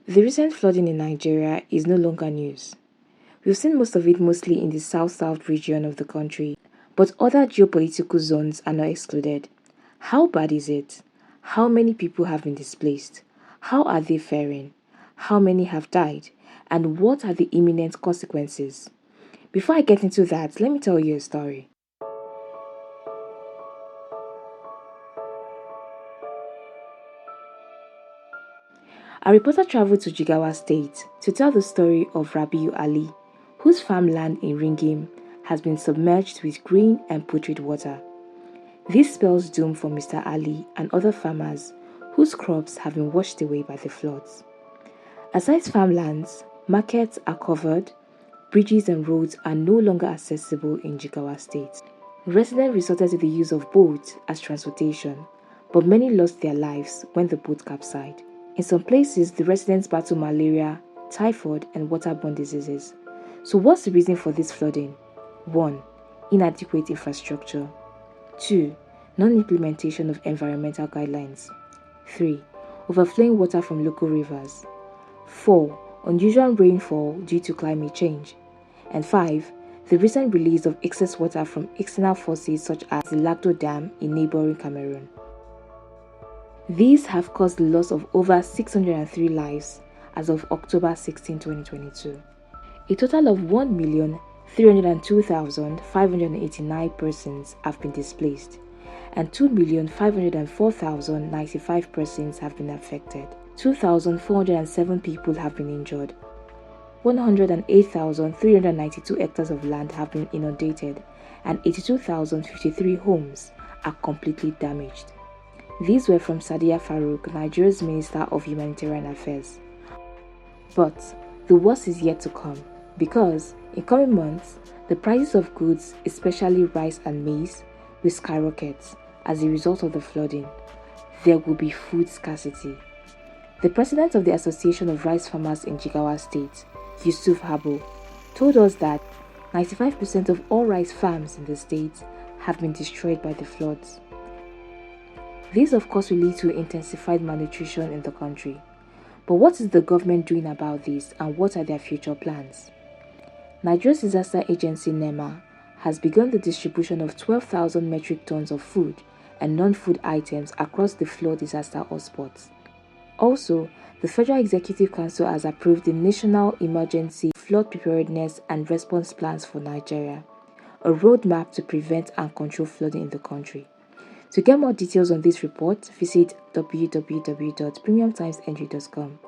The recent flooding in Nigeria is no longer news. We've seen most of it mostly in the south-south region of the country, but other geopolitical zones are not excluded. How bad is it? How many people have been displaced? How are they faring? How many have died? And what are the imminent consequences? Before I get into that, let me tell you a story. A reporter traveled to Jigawa State to tell the story of Rabiu Ali, whose farmland in Ringim has been submerged with green and putrid water. This spells doom for Mr. Ali and other farmers whose crops have been washed away by the floods. Aside farmlands, markets are covered, bridges and roads are no longer accessible in Jigawa State. Residents resorted to the use of boats as transportation, but many lost their lives when the boat capsized. In some places, the residents battle malaria, typhoid, and waterborne diseases. So what's the reason for this flooding? 1. Inadequate infrastructure. 2. Non-implementation of environmental guidelines. 3. Overflowing water from local rivers. 4. Unusual rainfall due to climate change. And 5. The recent release of excess water from external forces such as the Lagdo Dam in neighboring Cameroon. These have caused the loss of over 603 lives as of October 16, 2022. A total of 1,302,589 persons have been displaced, and 2,504,095 persons have been affected. 2,407 people have been injured. 108,392 hectares of land have been inundated, and 82,053 homes are completely damaged. These were from Sadiya Farouk, Nigeria's Minister of Humanitarian Affairs. But the worst is yet to come, because in coming months, the prices of goods, especially rice and maize, will skyrocket as a result of the flooding. There will be food scarcity. The president of the Association of Rice Farmers in Jigawa State, Yusuf Habo, told us that 95% of all rice farms in the state have been destroyed by the floods. This, of course, will lead to intensified malnutrition in the country. But what is the government doing about this, and what are their future plans? Nigeria's disaster agency NEMA has begun the distribution of 12,000 metric tons of food and non-food items across the flood disaster hotspots. Also, the Federal Executive Council has approved the National Emergency Flood Preparedness and Response Plans for Nigeria, a roadmap to prevent and control flooding in the country. To get more details on this report, visit www.premiumtimesng.com.